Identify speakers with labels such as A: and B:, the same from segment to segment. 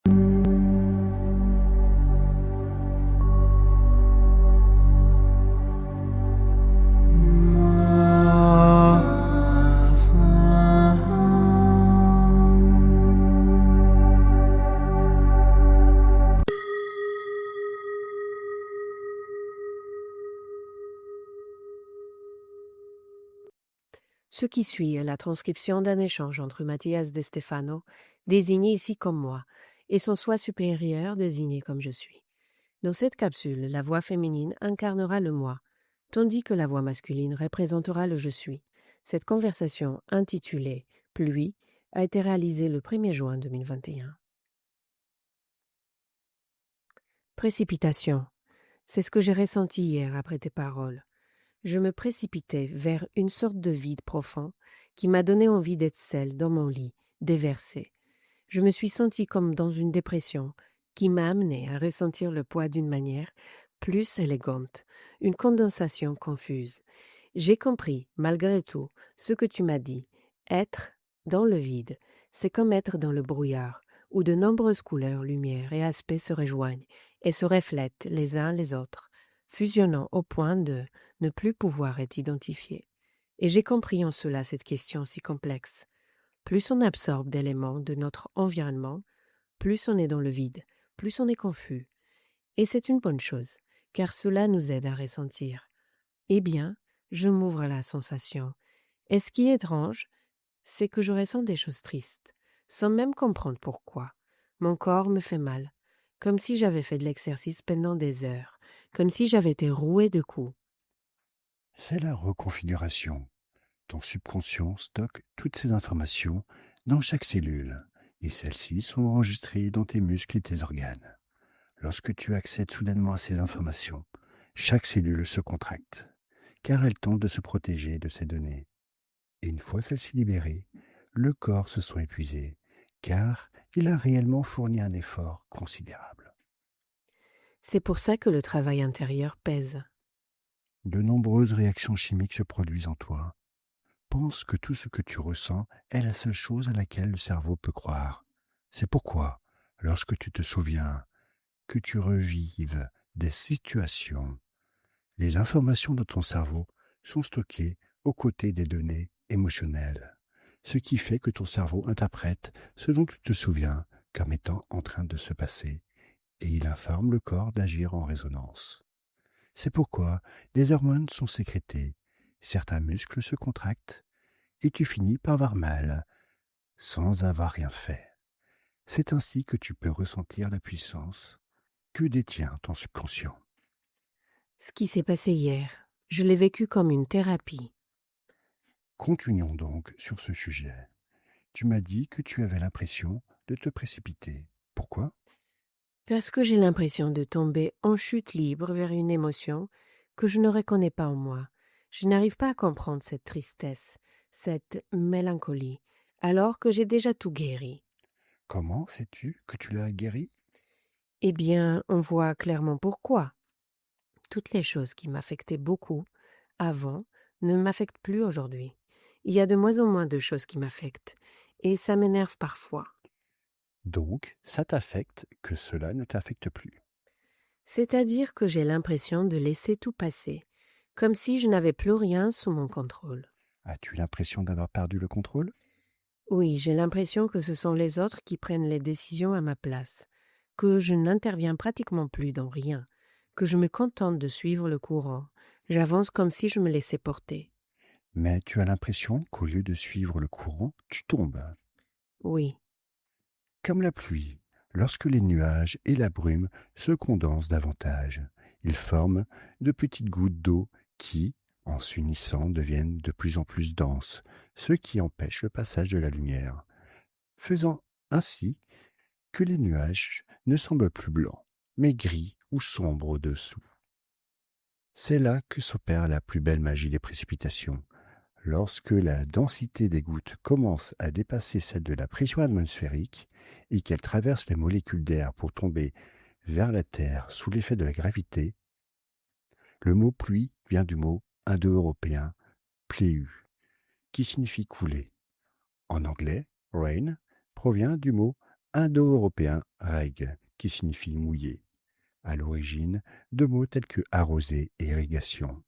A: Ce qui suit est la transcription d'un échange entre Mathias de Stefano, désigné ici comme moi, et son soi supérieur désigné comme je suis. Dans cette capsule, la voix féminine incarnera le moi, tandis que la voix masculine représentera le je suis. Cette conversation intitulée « Pluie » a été réalisée le 1er juin 2021. Précipitation. C'est ce que j'ai ressenti hier après tes paroles. Je me précipitais vers une sorte de vide profond qui m'a donné envie d'être seule dans mon lit, déversée. Je me suis sentie comme dans une dépression qui m'a amenée à ressentir le poids d'une manière plus élégante, une condensation confuse. J'ai compris, malgré tout, ce que tu m'as dit. Être dans le vide, c'est comme être dans le brouillard, où de nombreuses couleurs, lumières et aspects se rejoignent et se reflètent les uns les autres, fusionnant au point de ne plus pouvoir être identifiés. Et j'ai compris en cela cette question si complexe. Plus on absorbe d'éléments de notre environnement, plus on est dans le vide, plus on est confus. Et c'est une bonne chose, car cela nous aide à ressentir. Eh bien, je m'ouvre à la sensation. Et ce qui est étrange, c'est que je ressens des choses tristes, sans même comprendre pourquoi. Mon corps me fait mal, comme si j'avais fait de l'exercice pendant des heures, comme si j'avais été rouée de coups.
B: C'est la reconfiguration. Ton subconscient stocke toutes ces informations dans chaque cellule, et celles-ci sont enregistrées dans tes muscles et tes organes. Lorsque tu accèdes soudainement à ces informations, chaque cellule se contracte, car elle tente de se protéger de ces données. Et une fois celles-ci libérées, le corps se sent épuisé, car il a réellement fourni un effort considérable.
A: C'est pour ça que le travail intérieur pèse.
B: De nombreuses réactions chimiques se produisent en toi. Pense que tout ce que tu ressens est la seule chose à laquelle le cerveau peut croire. C'est pourquoi, lorsque tu te souviens que tu revives des situations, les informations de ton cerveau sont stockées aux côtés des données émotionnelles, ce qui fait que ton cerveau interprète ce dont tu te souviens comme étant en train de se passer, et il informe le corps d'agir en résonance. C'est pourquoi des hormones sont sécrétées, certains muscles se contractent, et tu finis par avoir mal, sans avoir rien fait. C'est ainsi que tu peux ressentir la puissance que détient ton subconscient.
A: Ce qui s'est passé hier, je l'ai vécu comme une thérapie.
B: Continuons donc sur ce sujet. Tu m'as dit que tu avais l'impression de te précipiter. Pourquoi?
A: Parce que j'ai l'impression de tomber en chute libre vers une émotion que je ne reconnais pas en moi. Je n'arrive pas à comprendre cette tristesse, cette mélancolie, alors que j'ai déjà tout guéri.
B: Comment sais-tu que tu l'as guéri?
A: Eh bien, on voit clairement pourquoi. Toutes les choses qui m'affectaient beaucoup avant ne m'affectent plus aujourd'hui. Il y a de moins en moins de choses qui m'affectent, et ça m'énerve parfois.
B: Donc, ça t'affecte que cela ne t'affecte plus.
A: C'est-à-dire que j'ai l'impression de laisser tout passer, comme si je n'avais plus rien sous mon contrôle.
B: As-tu l'impression d'avoir perdu le contrôle?
A: Oui, j'ai l'impression que ce sont les autres qui prennent les décisions à ma place, que je n'interviens pratiquement plus dans rien, que je me contente de suivre le courant. J'avance comme si je me laissais porter.
B: Mais tu as l'impression qu'au lieu de suivre le courant, tu tombes.
A: Oui,
B: Comme la pluie, lorsque les nuages et la brume se condensent davantage, ils forment de petites gouttes d'eau qui, en s'unissant, deviennent de plus en plus denses, ce qui empêche le passage de la lumière, faisant ainsi que les nuages ne semblent plus blancs, mais gris ou sombres au-dessous. C'est là que s'opère la plus belle magie des précipitations. Lorsque la densité des gouttes commence à dépasser celle de la pression atmosphérique et qu'elles traversent les molécules d'air pour tomber vers la Terre sous l'effet de la gravité, le mot pluie vient du mot indo-européen pleu, qui signifie couler. En anglais, rain provient du mot indo-européen reg, qui signifie mouiller. À l'origine, deux mots tels que arroser et irrigation.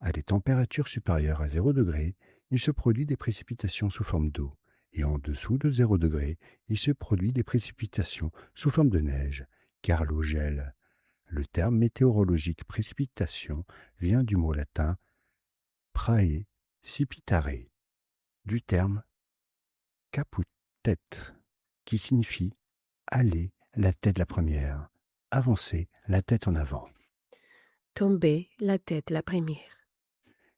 B: À des températures supérieures à 0 degré, il se produit des précipitations sous forme d'eau, et en dessous de 0 degré, il se produit des précipitations sous forme de neige, car l'eau gèle. Le terme météorologique précipitation vient du mot latin prae cipitare, du terme caputet, qui signifie aller la tête la première, avancer la tête en avant.
A: Tomber la tête la première.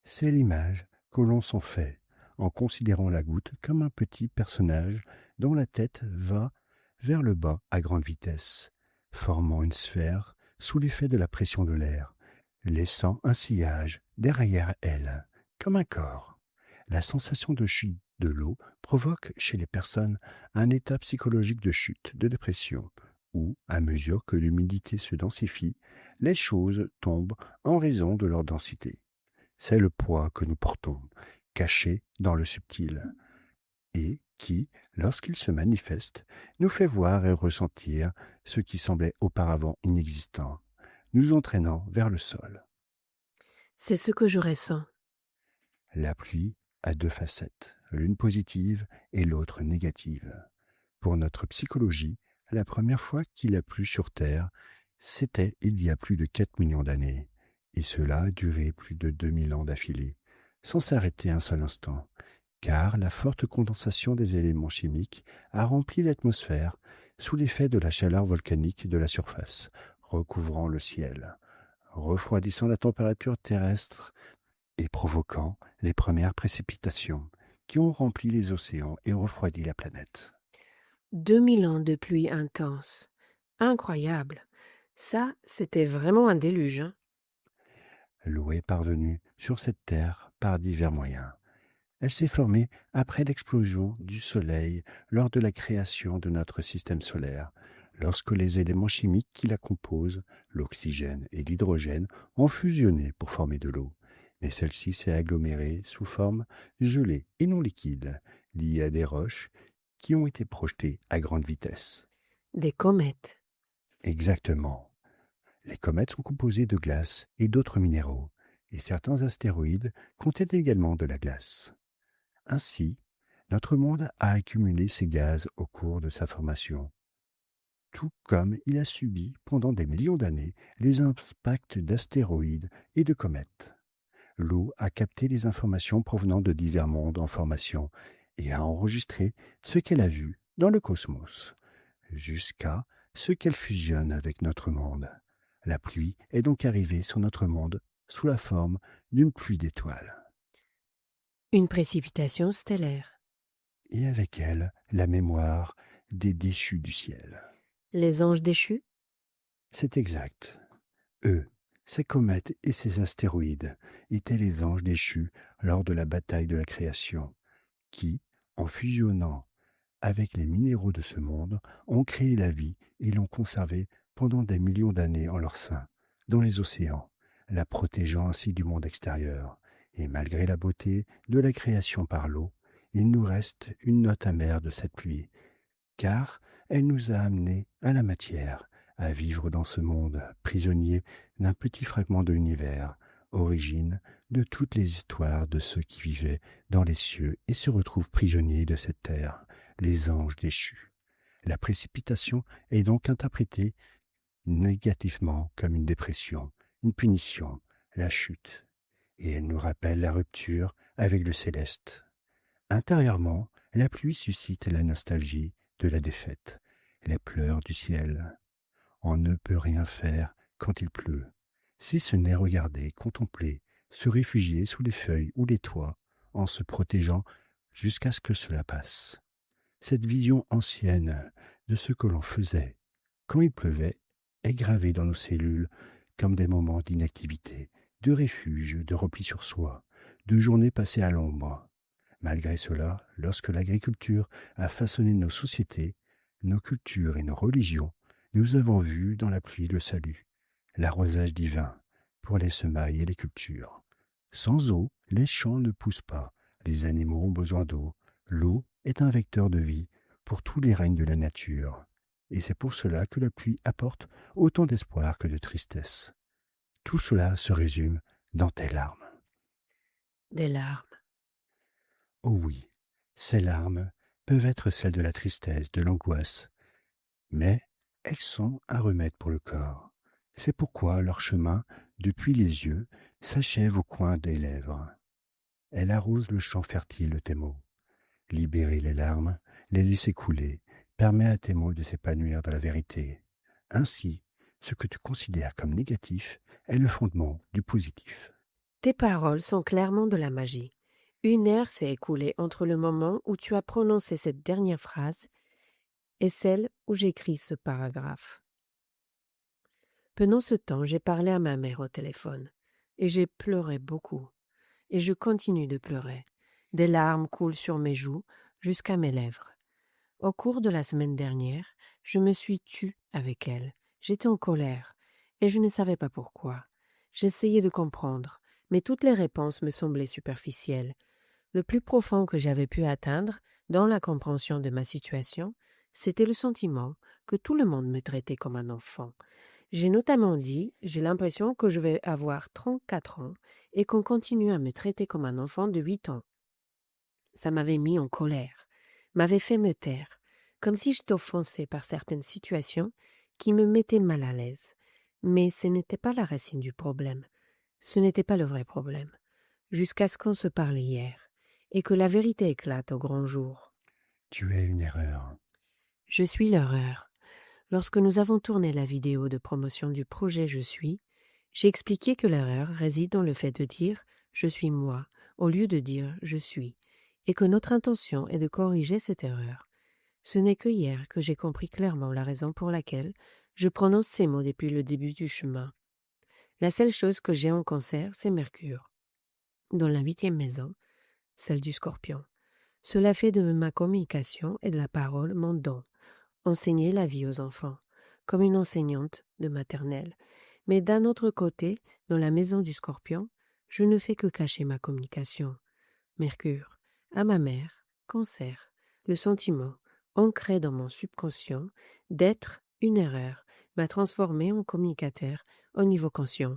B: C'est l'image que l'on s'en fait en considérant la goutte comme un petit personnage dont la tête va vers le bas à grande vitesse, formant une sphère sous l'effet de la pression de l'air, laissant un sillage derrière elle, comme un corps. La sensation de chute de l'eau provoque chez les personnes un état psychologique de chute, de dépression, où, à mesure que l'humidité se densifie, les choses tombent en raison de leur densité. C'est le poids que nous portons, caché dans le subtil, et qui, lorsqu'il se manifeste, nous fait voir et ressentir ce qui semblait auparavant inexistant, nous entraînant vers le sol.
A: C'est ce que je ressens.
B: La pluie a deux facettes, l'une positive et l'autre négative. Pour notre psychologie, la première fois qu'il a plu sur Terre, c'était il y a plus de 4 millions d'années, et cela a duré plus de 2000 ans d'affilée, sans s'arrêter un seul instant, car la forte condensation des éléments chimiques a rempli l'atmosphère sous l'effet de la chaleur volcanique de la surface, recouvrant le ciel, refroidissant la température terrestre et provoquant les premières précipitations qui ont rempli les océans et refroidi la planète.
A: 2000 ans de pluie intense. Incroyable. Ça, c'était vraiment un déluge, hein?
B: L'eau est parvenue sur cette terre par divers moyens. Elle s'est formée après l'explosion du Soleil lors de la création de notre système solaire, lorsque les éléments chimiques qui la composent, l'oxygène et l'hydrogène, ont fusionné pour former de l'eau. Mais celle-ci s'est agglomérée sous forme gelée et non liquide, liée à des roches qui ont été projetées à grande vitesse.
A: Des comètes.
B: Exactement. Les comètes sont composées de glace et d'autres minéraux, et certains astéroïdes contiennent également de la glace. Ainsi, notre monde a accumulé ces gaz au cours de sa formation, tout comme il a subi pendant des millions d'années les impacts d'astéroïdes et de comètes. L'eau a capté les informations provenant de divers mondes en formation et a enregistré ce qu'elle a vu dans le cosmos, jusqu'à ce qu'elle fusionne avec notre monde. La pluie est donc arrivée sur notre monde sous la forme d'une pluie d'étoiles.
A: Une précipitation stellaire.
B: Et avec elle, la mémoire des déchus du ciel.
A: Les anges déchus.
B: C'est exact. Eux, ces comètes et ces astéroïdes, étaient les anges déchus lors de la bataille de la création, qui, en fusionnant avec les minéraux de ce monde, ont créé la vie et l'ont conservée pendant des millions d'années en leur sein, dans les océans, la protégeant ainsi du monde extérieur. Et malgré la beauté de la création par l'eau, il nous reste une note amère de cette pluie, car elle nous a amenés à la matière, à vivre dans ce monde, prisonnier d'un petit fragment de l'univers, origine de toutes les histoires de ceux qui vivaient dans les cieux et se retrouvent prisonniers de cette terre, les anges déchus. La précipitation est donc interprétée négativement comme une dépression, une punition, la chute, et elle nous rappelle la rupture avec le céleste. Intérieurement, la pluie suscite la nostalgie de la défaite, les pleurs du ciel. On ne peut rien faire quand il pleut, si ce n'est regarder, contempler, se réfugier sous les feuilles ou les toits, en se protégeant jusqu'à ce que cela passe. Cette vision ancienne de ce que l'on faisait quand il pleuvait est gravée dans nos cellules comme des moments d'inactivité, de refuge, de repli sur soi, de journées passées à l'ombre. Malgré cela, lorsque l'agriculture a façonné nos sociétés, nos cultures et nos religions, nous avons vu dans la pluie le salut, l'arrosage divin pour les semailles et les cultures. Sans eau, les champs ne poussent pas, les animaux ont besoin d'eau. L'eau est un vecteur de vie pour tous les règnes de la nature. Et c'est pour cela que la pluie apporte autant d'espoir que de tristesse. Tout cela se résume dans tes larmes.
A: Des larmes.
B: Oh oui, ces larmes peuvent être celles de la tristesse, de l'angoisse, mais elles sont un remède pour le corps. C'est pourquoi leur chemin, depuis les yeux, s'achève au coin des lèvres. Elle arrose le champ fertile de tes mots. Libérer les larmes, les laisser couler, permet à tes mots de s'épanouir dans la vérité. Ainsi, ce que tu considères comme négatif est le fondement du positif.
A: Tes paroles sont clairement de la magie. 1 heure s'est écoulée entre le moment où tu as prononcé cette dernière phrase et celle où j'écris ce paragraphe. Pendant ce temps, j'ai parlé à ma mère au téléphone et j'ai pleuré beaucoup. Et je continue de pleurer. Des larmes coulent sur mes joues jusqu'à mes lèvres. Au cours de la semaine dernière, je me suis tue avec elle. J'étais en colère et je ne savais pas pourquoi. J'essayais de comprendre, mais toutes les réponses me semblaient superficielles. Le plus profond que j'avais pu atteindre dans la compréhension de ma situation, c'était le sentiment que tout le monde me traitait comme un enfant. J'ai notamment dit, j'ai l'impression que je vais avoir 34 ans et qu'on continue à me traiter comme un enfant de 8 ans. Ça m'avait mis en colère, m'avait fait me taire, comme si j'étais offensée par certaines situations qui me mettaient mal à l'aise. Mais ce n'était pas la racine du problème. Ce n'était pas le vrai problème. Jusqu'à ce qu'on se parle hier et que la vérité éclate au grand jour.
B: Tu es une erreur.
A: Je suis l'erreur. Lorsque nous avons tourné la vidéo de promotion du projet Je suis, j'ai expliqué que l'erreur réside dans le fait de dire « je suis moi » au lieu de dire « je suis » et que notre intention est de corriger cette erreur. Ce n'est que hier que j'ai compris clairement la raison pour laquelle je prononce ces mots depuis le début du chemin. La seule chose que j'ai en cancer, c'est Mercure. Dans la 8e maison, celle du Scorpion. Cela fait de ma communication et de la parole mon don. Enseigner la vie aux enfants, comme une enseignante de maternelle. Mais d'un autre côté, dans la maison du Scorpion, je ne fais que cacher ma communication. Mercure, à ma mère, cancer, le sentiment, ancré dans mon subconscient, d'être une erreur, m'a transformé en communicateur au niveau conscient.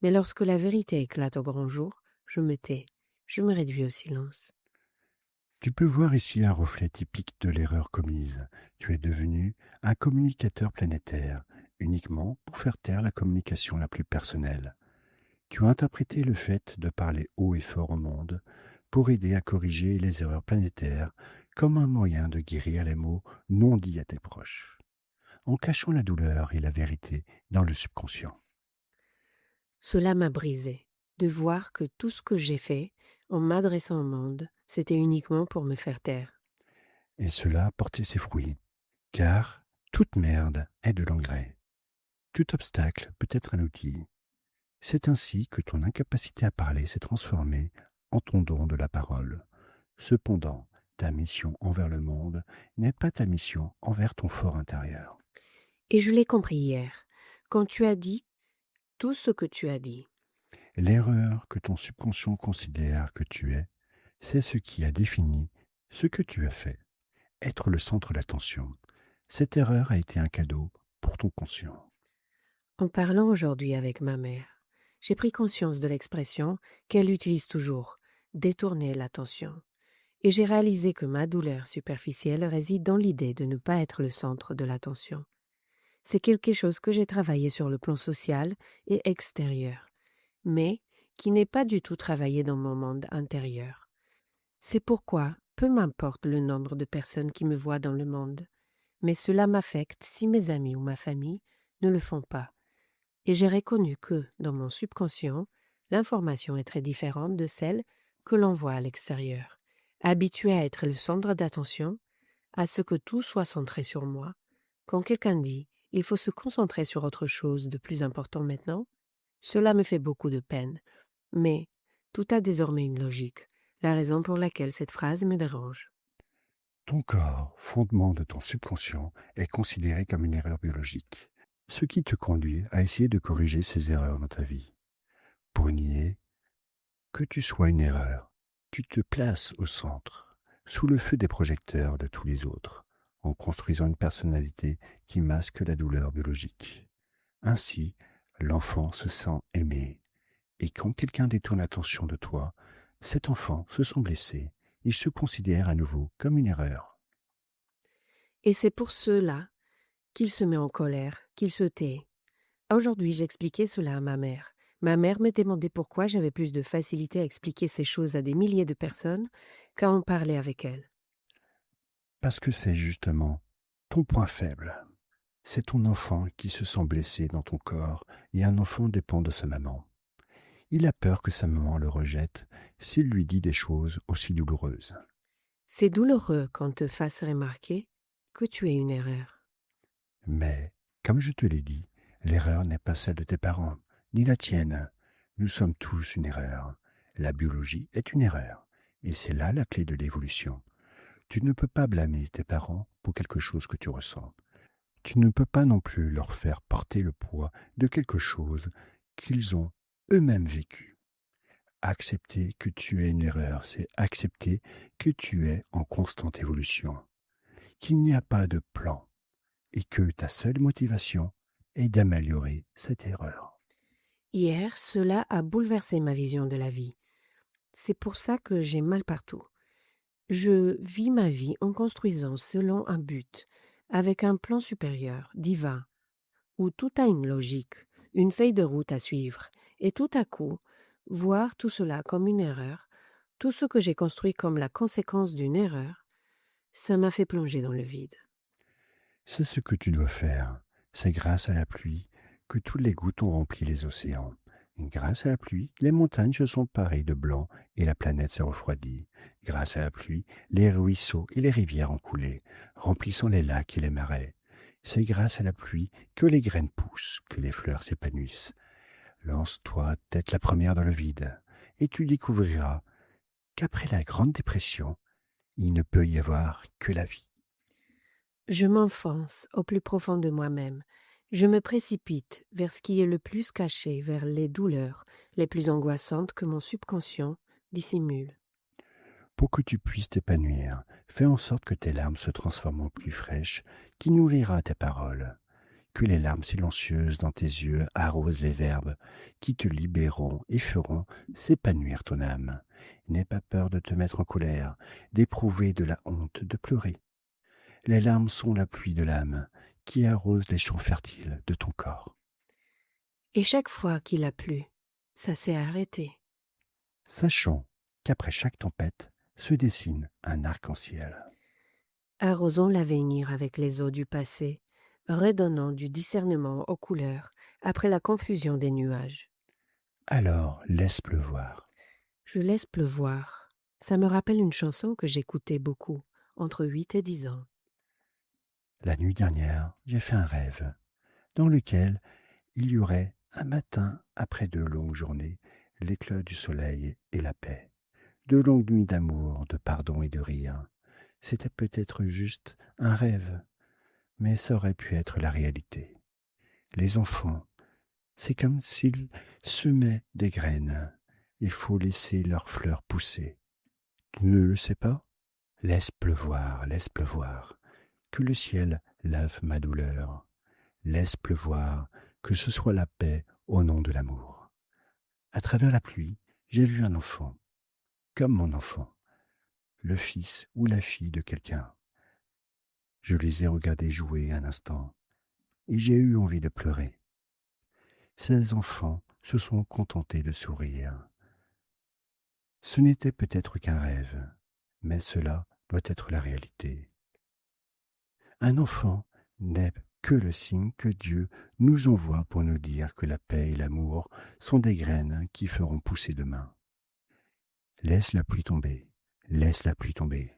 A: Mais lorsque la vérité éclate au grand jour, je me tais, je me réduis au silence.
B: Tu peux voir ici un reflet typique de l'erreur commise. Tu es devenu un communicateur planétaire, uniquement pour faire taire la communication la plus personnelle. Tu as interprété le fait de parler haut et fort au monde pour aider à corriger les erreurs planétaires comme un moyen de guérir les mots non dits à tes proches, en cachant la douleur et la vérité dans le subconscient.
A: Cela m'a brisé, de voir que tout ce que j'ai fait, en m'adressant au monde, c'était uniquement pour me faire taire.
B: Et cela a porté ses fruits, car toute merde est de l'engrais. Tout obstacle peut être un outil. C'est ainsi que ton incapacité à parler s'est transformée en ton don de la parole. Cependant, ta mission envers le monde n'est pas ta mission envers ton fort intérieur.
A: Et je l'ai compris hier, quand tu as dit tout ce que tu as dit.
B: L'erreur que ton subconscient considère que tu es, c'est ce qui a défini ce que tu as fait. Être le centre d'attention. Cette erreur a été un cadeau pour ton conscient.
A: En parlant aujourd'hui avec ma mère, j'ai pris conscience de l'expression qu'elle utilise toujours, détourner l'attention. Et j'ai réalisé que ma douleur superficielle réside dans l'idée de ne pas être le centre de l'attention. C'est quelque chose que j'ai travaillé sur le plan social et extérieur, mais qui n'est pas du tout travaillé dans mon monde intérieur. C'est pourquoi, peu m'importe le nombre de personnes qui me voient dans le monde, mais cela m'affecte si mes amis ou ma famille ne le font pas. Et j'ai reconnu que, dans mon subconscient, l'information est très différente de celle que l'on voit à l'extérieur. Habitué à être le centre d'attention, à ce que tout soit centré sur moi, quand quelqu'un dit « il faut se concentrer sur autre chose de plus important maintenant », cela me fait beaucoup de peine. Mais tout a désormais une logique, la raison pour laquelle cette phrase me dérange.
B: Ton corps, fondement de ton subconscient, est considéré comme une erreur biologique, ce qui te conduit à essayer de corriger ces erreurs dans ta vie. Pour nier que tu sois une erreur, tu te places au centre, sous le feu des projecteurs de tous les autres, en construisant une personnalité qui masque la douleur biologique. Ainsi, l'enfant se sent aimé. Et quand quelqu'un détourne l'attention de toi, cet enfant se sent blessé. Il se considère à nouveau comme une erreur.
A: Et c'est pour cela qu'il se met en colère, qu'il se tait. Aujourd'hui, j'expliquais cela à ma mère. Ma mère me demandait pourquoi j'avais plus de facilité à expliquer ces choses à des milliers de personnes qu'à en parler avec elle.
B: Parce que c'est justement ton point faible. C'est ton enfant qui se sent blessé dans ton corps et un enfant dépend de sa maman. Il a peur que sa maman le rejette s'il lui dit des choses aussi douloureuses.
A: C'est douloureux qu'on te fasse remarquer que tu es une erreur.
B: Mais, comme je te l'ai dit, l'erreur n'est pas celle de tes parents, ni la tienne. Nous sommes tous une erreur. La biologie est une erreur. Et c'est là la clé de l'évolution. Tu ne peux pas blâmer tes parents pour quelque chose que tu ressens. Tu ne peux pas non plus leur faire porter le poids de quelque chose qu'ils ont eux-mêmes vécu. Accepter que tu es une erreur, c'est accepter que tu es en constante évolution, qu'il n'y a pas de plan et que ta seule motivation est d'améliorer cette erreur.
A: Hier, cela a bouleversé ma vision de la vie. C'est pour ça que j'ai mal partout. Je vis ma vie en construisant selon un but, avec un plan supérieur, divin, où tout a une logique, une feuille de route à suivre, et tout à coup, voir tout cela comme une erreur, tout ce que j'ai construit comme la conséquence d'une erreur, ça m'a fait plonger dans le vide.
B: C'est ce que tu dois faire. C'est grâce à la pluie que toutes les gouttes ont rempli les océans. Et grâce à la pluie, les montagnes se sont parées de blanc et la planète s'est refroidie. Grâce à la pluie, les ruisseaux et les rivières ont coulé, remplissant les lacs et les marais. C'est grâce à la pluie que les graines poussent, que les fleurs s'épanouissent. Lance-toi tête la première dans le vide, et tu découvriras qu'après la Grande Dépression, il ne peut y avoir que la vie.
A: Je m'enfonce au plus profond de moi-même. Je me précipite vers ce qui est le plus caché, vers les douleurs les plus angoissantes que mon subconscient dissimule.
B: Pour que tu puisses t'épanouir, fais en sorte que tes larmes se transforment en pluie fraîche qui nourrira tes paroles. Que les larmes silencieuses dans tes yeux arrosent les verbes qui te libéreront et feront s'épanouir ton âme. N'aie pas peur de te mettre en colère, d'éprouver de la honte, de pleurer. Les larmes sont la pluie de l'âme qui arrose les champs fertiles de ton corps.
A: Et chaque fois qu'il a plu, ça s'est arrêté.
B: Sachant qu'après chaque tempête se dessine un arc-en-ciel.
A: Arrosons l'avenir avec les eaux du passé, redonnant du discernement aux couleurs après la confusion des nuages.
B: Alors laisse pleuvoir.
A: Je laisse pleuvoir. Ça me rappelle une chanson que j'écoutais beaucoup, entre 8 et 10 ans.
B: La nuit dernière, j'ai fait un rêve dans lequel il y aurait un matin après de longues journées, l'éclat du soleil et la paix. De longues nuits d'amour, de pardon et de rire. C'était peut-être juste un rêve, mais ça aurait pu être la réalité. Les enfants, c'est comme s'ils semaient des graines. Il faut laisser leurs fleurs pousser. Tu ne le sais pas? Laisse pleuvoir, que le ciel lave ma douleur. Laisse pleuvoir, que ce soit la paix au nom de l'amour. À travers la pluie, j'ai vu un enfant, comme mon enfant, le fils ou la fille de quelqu'un. Je les ai regardés jouer un instant, et j'ai eu envie de pleurer. Ces enfants se sont contentés de sourire. Ce n'était peut-être qu'un rêve, mais cela doit être la réalité. Un enfant n'est que le signe que Dieu nous envoie pour nous dire que la paix et l'amour sont des graines qui feront pousser demain. Laisse la pluie tomber, laisse la pluie tomber.